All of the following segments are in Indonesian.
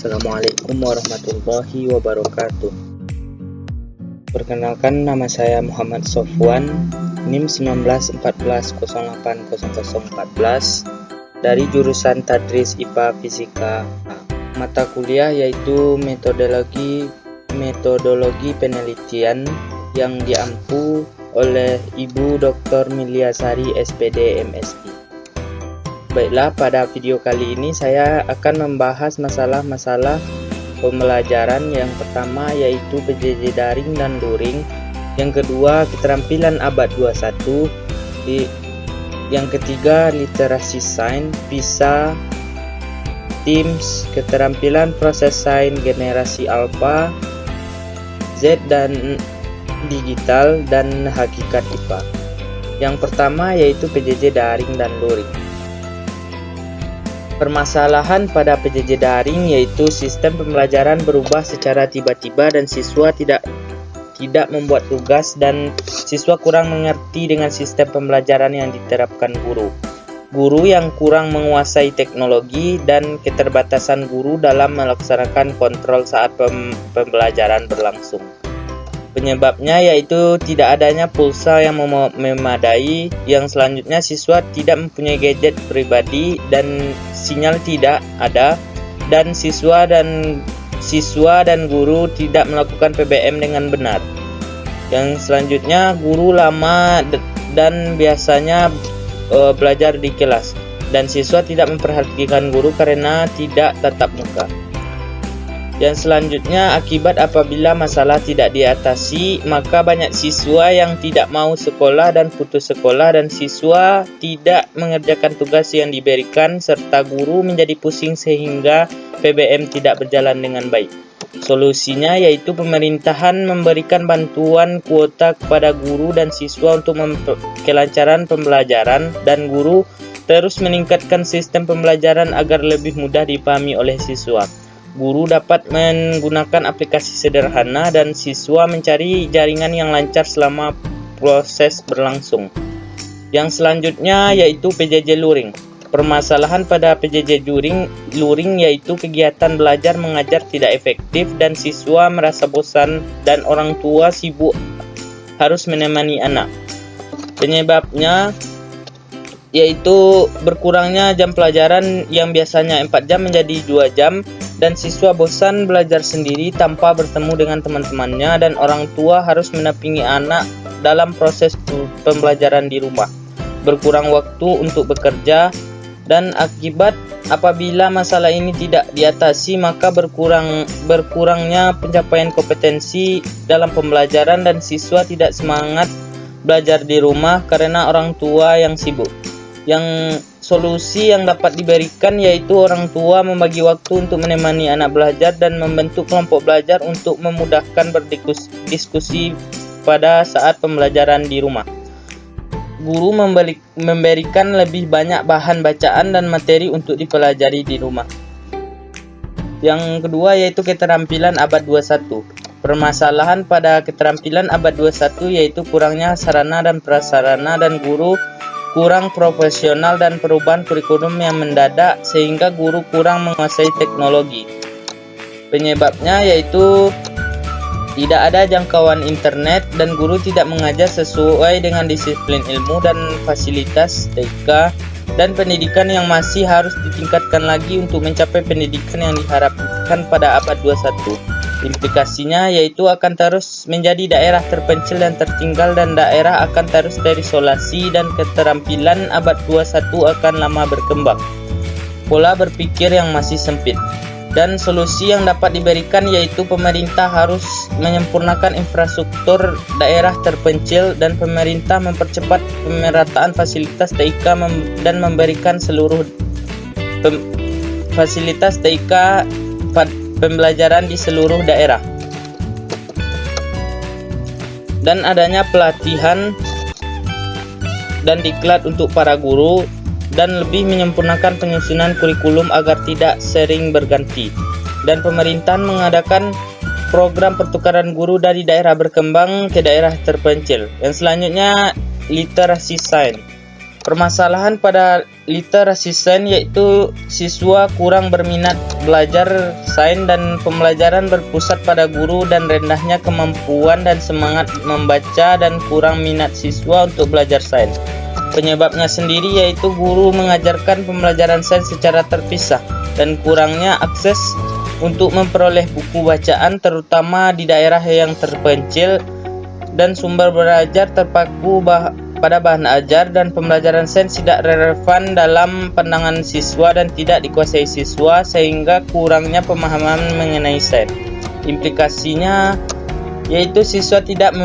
Assalamualaikum warahmatullahi wabarakatuh. Perkenalkan, nama saya Muhammad Sofwan, NIM 1914080014 dari jurusan Tadris IPA Fisika A. Mata kuliah yaitu metodologi penelitian yang diampu oleh Ibu Dr. Miliasari SPD MSI. Baiklah, pada video kali ini saya akan membahas masalah-masalah pembelajaran. Yang pertama yaitu PJJ daring dan luring. Yang kedua, keterampilan abad 21. Yang ketiga, literasi sains, PISA, TIMSS, keterampilan proses sains generasi alpha, Z dan digital, dan hakikat IPA. Yang pertama yaitu PJJ daring dan luring. Permasalahan pada PJJ daring yaitu sistem pembelajaran berubah secara tiba-tiba dan siswa tidak membuat tugas, dan siswa kurang mengerti dengan sistem pembelajaran yang diterapkan guru. Guru yang kurang menguasai teknologi dan keterbatasan guru dalam melaksanakan kontrol saat pembelajaran berlangsung. Penyebabnya yaitu tidak adanya pulsa yang memadai. Yang selanjutnya, siswa tidak mempunyai gadget pribadi dan sinyal tidak ada, dan siswa dan guru tidak melakukan PBM dengan benar. Yang selanjutnya, guru lama dan biasanya belajar di kelas, dan siswa tidak memperhatikan guru karena tidak tatap muka. Yang selanjutnya, akibat apabila masalah tidak diatasi, maka banyak siswa yang tidak mau sekolah dan putus sekolah, dan siswa tidak mengerjakan tugas yang diberikan, serta guru menjadi pusing sehingga PBM tidak berjalan dengan baik. Solusinya yaitu pemerintahan memberikan bantuan kuota kepada guru dan siswa untuk kelancaran pembelajaran, dan guru terus meningkatkan sistem pembelajaran agar lebih mudah dipahami oleh siswa. Guru dapat menggunakan aplikasi sederhana dan siswa mencari jaringan yang lancar selama proses berlangsung. Yang selanjutnya yaitu PJJ luring. Permasalahan pada PJJ luring yaitu kegiatan belajar mengajar tidak efektif dan siswa merasa bosan dan orang tua sibuk harus menemani anak. Penyebabnya yaitu berkurangnya jam pelajaran yang biasanya 4 jam menjadi 2 jam, dan siswa bosan belajar sendiri tanpa bertemu dengan teman-temannya, dan orang tua harus mendampingi anak dalam proses pembelajaran di rumah. Berkurang waktu untuk bekerja, dan akibat apabila masalah ini tidak diatasi, maka berkurangnya pencapaian kompetensi dalam pembelajaran, dan siswa tidak semangat belajar di rumah karena orang tua yang sibuk. Yang solusi yang dapat diberikan yaitu orang tua membagi waktu untuk menemani anak belajar dan membentuk kelompok belajar untuk memudahkan berdiskusi pada saat pembelajaran di rumah. Guru memberikan lebih banyak bahan bacaan dan materi untuk dipelajari di rumah. Yang kedua yaitu keterampilan abad 21. Permasalahan pada keterampilan abad 21 yaitu kurangnya sarana dan prasarana, dan guru kurang profesional dan perubahan kurikulum yang mendadak sehingga guru kurang menguasai teknologi. Penyebabnya yaitu tidak ada jangkauan internet dan guru tidak mengajar sesuai dengan disiplin ilmu dan fasilitas TK dan pendidikan yang masih harus ditingkatkan lagi untuk mencapai pendidikan yang diharapkan pada abad 21. Implikasinya yaitu akan terus menjadi daerah terpencil dan tertinggal, dan daerah akan terus terisolasi, dan keterampilan abad 21 akan lama berkembang. Pola berpikir yang masih sempit. Dan solusi yang dapat diberikan yaitu pemerintah harus menyempurnakan infrastruktur daerah terpencil, dan pemerintah mempercepat pemerataan fasilitas TIK dan memberikan seluruh fasilitas TIK pembelajaran di seluruh daerah, dan adanya pelatihan dan diklat untuk para guru, dan lebih menyempurnakan penyusunan kurikulum agar tidak sering berganti, dan pemerintahan mengadakan program pertukaran guru dari daerah berkembang ke daerah terpencil. Yang selanjutnya literasi sains. Permasalahan pada literasi sains, yaitu siswa kurang berminat belajar sains dan pembelajaran berpusat pada guru dan rendahnya kemampuan dan semangat membaca dan kurang minat siswa untuk belajar sains. Penyebabnya sendiri yaitu guru mengajarkan pembelajaran sains secara terpisah dan kurangnya akses untuk memperoleh buku bacaan terutama di daerah yang terpencil, dan sumber belajar terpaku pada bahan ajar dan pembelajaran sains tidak relevan dalam pandangan siswa dan tidak dikuasai siswa sehingga kurangnya pemahaman mengenai sains. Implikasinya yaitu siswa tidak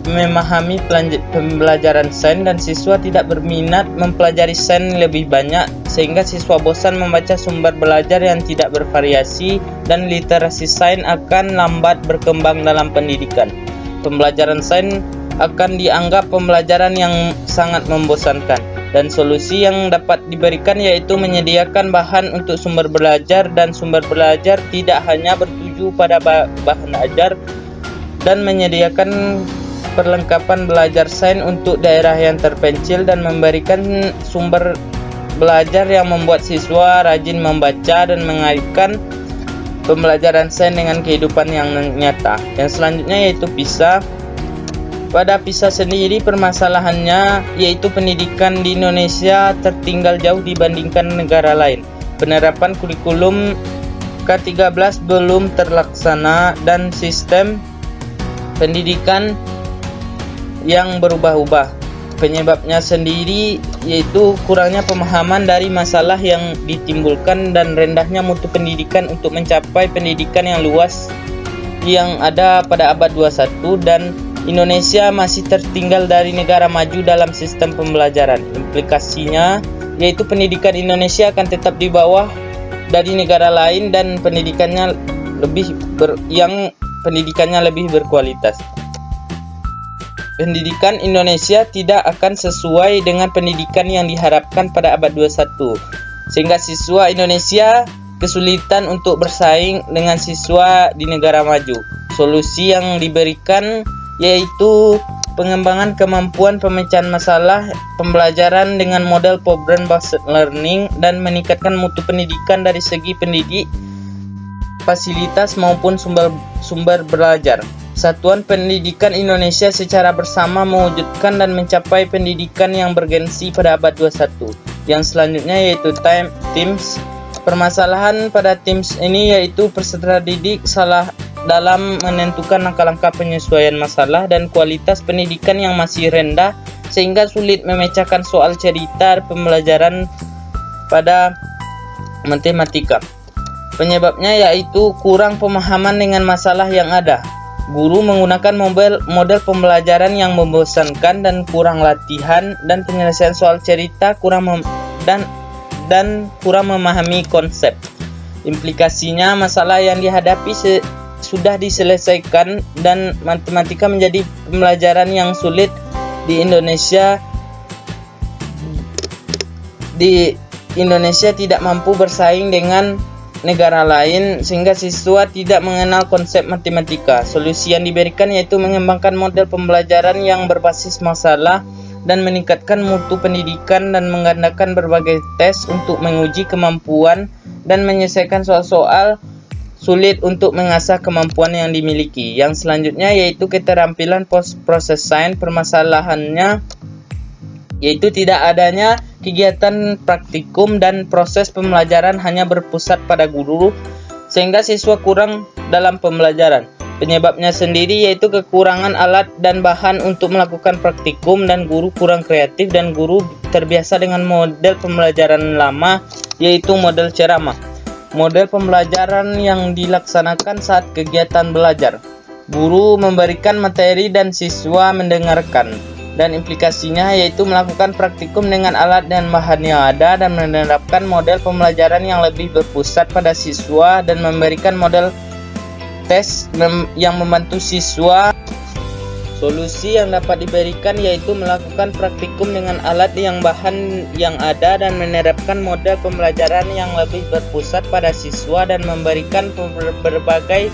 memahami pembelajaran sains dan siswa tidak berminat mempelajari sains lebih banyak sehingga siswa bosan membaca sumber belajar yang tidak bervariasi dan literasi sains akan lambat berkembang dalam pendidikan. Pembelajaran sains akan dianggap pembelajaran yang sangat membosankan dan solusi yang dapat diberikan yaitu menyediakan bahan untuk sumber belajar dan sumber belajar tidak hanya bertuju pada bahan ajar dan menyediakan perlengkapan belajar sains untuk daerah yang terpencil dan memberikan sumber belajar yang membuat siswa rajin membaca dan mengaitkan pembelajaran sains dengan kehidupan yang nyata. Yang selanjutnya yaitu PISA. Pada PISA sendiri permasalahannya yaitu pendidikan di Indonesia tertinggal jauh dibandingkan negara lain. Penerapan kurikulum K13 belum terlaksana dan sistem pendidikan yang berubah-ubah. Penyebabnya sendiri yaitu kurangnya pemahaman dari masalah yang ditimbulkan dan rendahnya mutu pendidikan untuk mencapai pendidikan yang luas yang ada pada abad 21 dan Indonesia masih tertinggal dari negara maju dalam sistem pembelajaran. Implikasinya yaitu pendidikan Indonesia akan tetap di bawah dari negara lain dan pendidikannya lebih berkualitas. Pendidikan Indonesia tidak akan sesuai dengan pendidikan yang diharapkan pada abad 21, sehingga siswa Indonesia kesulitan untuk bersaing dengan siswa di negara maju. Solusi yang diberikan yaitu pengembangan kemampuan pemecahan masalah pembelajaran dengan model problem based learning dan meningkatkan mutu pendidikan dari segi pendidik, fasilitas maupun sumber belajar. Satuan Pendidikan Indonesia secara bersama mewujudkan dan mencapai pendidikan yang bergensi pada abad 21. Yang selanjutnya yaitu TIMSS. Permasalahan pada TIMSS ini yaitu peserta didik salah dalam menentukan langkah-langkah penyesuaian masalah dan kualitas pendidikan yang masih rendah sehingga sulit memecahkan soal cerita pembelajaran pada matematika. Penyebabnya yaitu kurang pemahaman dengan masalah yang ada. Guru menggunakan model pembelajaran yang membosankan dan kurang latihan dan penyelesaian soal cerita kurang memahami konsep. Implikasinya masalah yang dihadapi sudah diselesaikan dan matematika menjadi pembelajaran yang sulit di Indonesia. Indonesia tidak mampu bersaing dengan negara lain sehingga siswa tidak mengenal konsep matematika. Solusi yang diberikan yaitu mengembangkan model pembelajaran yang berbasis masalah dan meningkatkan mutu pendidikan dan menggandakan berbagai tes untuk menguji kemampuan dan menyelesaikan soal-soal sulit untuk mengasah kemampuan yang dimiliki. Yang selanjutnya yaitu keterampilan proses sains. Permasalahannya yaitu tidak adanya kegiatan praktikum dan proses pembelajaran hanya berpusat pada guru sehingga siswa kurang dalam pembelajaran. Penyebabnya sendiri yaitu kekurangan alat dan bahan untuk melakukan praktikum dan guru kurang kreatif dan guru terbiasa dengan model pembelajaran lama yaitu model ceramah. Model pembelajaran yang dilaksanakan saat kegiatan belajar. Guru memberikan materi dan siswa mendengarkan. Dan implikasinya yaitu melakukan praktikum dengan alat dan bahan yang ada dan menerapkan model pembelajaran yang lebih berpusat pada siswa dan memberikan model tes yang membantu siswa. Solusi yang dapat diberikan yaitu melakukan praktikum dengan alat yang bahan yang ada dan menerapkan model pembelajaran yang lebih berpusat pada siswa dan memberikan berbagai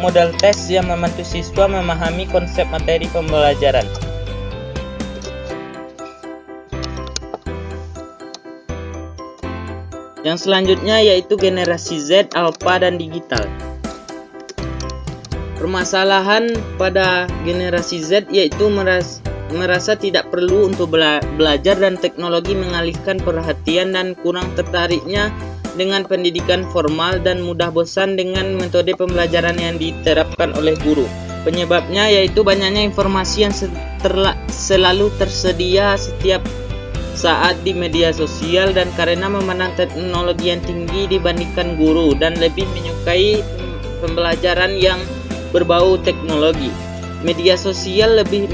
model tes yang membantu siswa memahami konsep materi pembelajaran. Yang selanjutnya yaitu generasi Z, alpha, dan digital. Permasalahan pada generasi Z yaitu merasa tidak perlu untuk belajar dan teknologi mengalihkan perhatian dan kurang tertariknya dengan pendidikan formal dan mudah bosan dengan metode pembelajaran yang diterapkan oleh guru. Penyebabnya yaitu banyaknya informasi yang selalu tersedia setiap saat di media sosial dan karena memandang teknologi yang tinggi dibandingkan guru dan lebih menyukai pembelajaran yang berbau teknologi. Media sosial lebih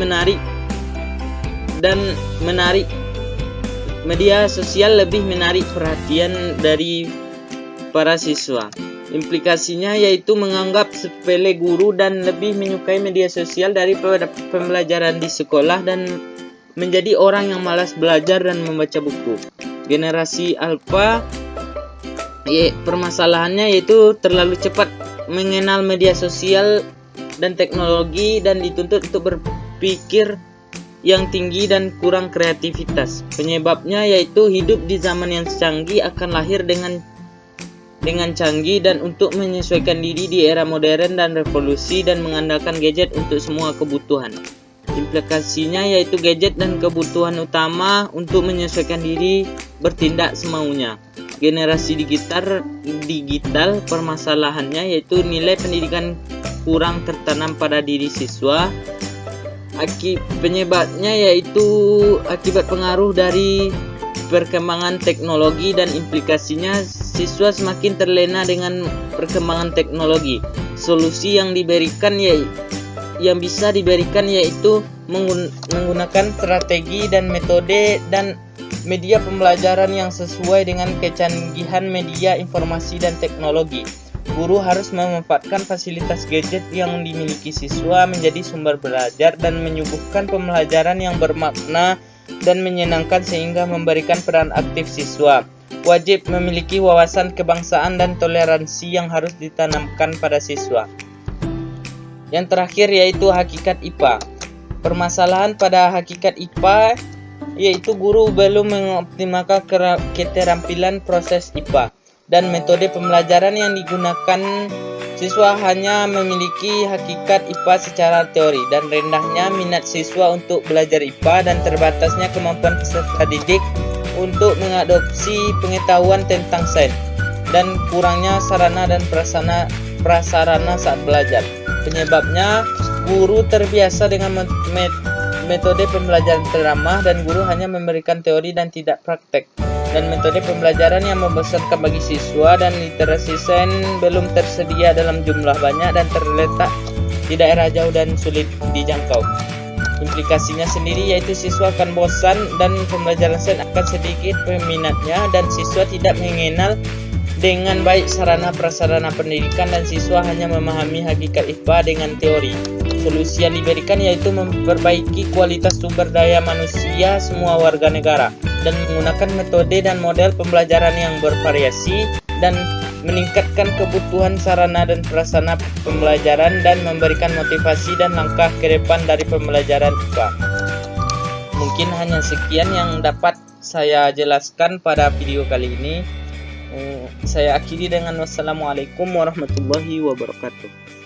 menarik perhatian dari para siswa. Implikasinya yaitu menganggap sepele guru dan lebih menyukai media sosial daripada pembelajaran di sekolah dan menjadi orang yang malas belajar dan membaca buku. Generasi alpha permasalahannya yaitu terlalu cepat mengenal media sosial dan teknologi dan dituntut untuk berpikir yang tinggi dan kurang kreativitas. Penyebabnya yaitu hidup di zaman yang canggih akan lahir dengan canggih dan untuk menyesuaikan diri di era modern dan revolusi dan mengandalkan gadget untuk semua kebutuhan. Implikasinya yaitu gadget dan kebutuhan utama untuk menyesuaikan diri bertindak semaunya. Generasi digital permasalahannya yaitu nilai pendidikan kurang tertanam pada diri siswa. Penyebabnya yaitu akibat pengaruh dari perkembangan teknologi dan implikasinya siswa semakin terlena dengan perkembangan teknologi. Solusi yang bisa diberikan yaitu menggunakan strategi dan metode dan media pembelajaran yang sesuai dengan kecanggihan media informasi dan teknologi. Guru harus memanfaatkan fasilitas gadget yang dimiliki siswa menjadi sumber belajar dan menyuguhkan pembelajaran yang bermakna dan menyenangkan sehingga memberikan peran aktif siswa. Wajib memiliki wawasan kebangsaan dan toleransi yang harus ditanamkan pada siswa. Yang terakhir yaitu hakikat IPA. Permasalahan pada hakikat IPA yaitu guru belum mengoptimalkan keterampilan proses IPA dan metode pembelajaran yang digunakan. Siswa hanya memiliki hakikat IPA secara teori dan rendahnya minat siswa untuk belajar IPA dan terbatasnya kemampuan peserta didik untuk mengadopsi pengetahuan tentang sains dan kurangnya sarana dan prasarana saat belajar. Penyebabnya guru terbiasa dengan metode pembelajaran teramah dan guru hanya memberikan teori dan tidak praktek, dan metode pembelajaran yang membosankan bagi siswa dan literasi sains belum tersedia dalam jumlah banyak dan terletak di daerah jauh dan sulit dijangkau. Implikasinya sendiri yaitu siswa akan bosan dan pembelajaran sains akan sedikit peminatnya dan siswa tidak mengenal dengan baik sarana prasarana pendidikan dan siswa hanya memahami hakikat IPA dengan teori. Solusi yang diberikan yaitu memperbaiki kualitas sumber daya manusia semua warga negara dan menggunakan metode dan model pembelajaran yang bervariasi dan meningkatkan kebutuhan sarana dan prasarana pembelajaran dan memberikan motivasi dan langkah ke depan dari pembelajaran IPA. Mungkin hanya sekian yang dapat saya jelaskan pada video kali ini. Saya akhiri dengan wassalamualaikum warahmatullahi wabarakatuh.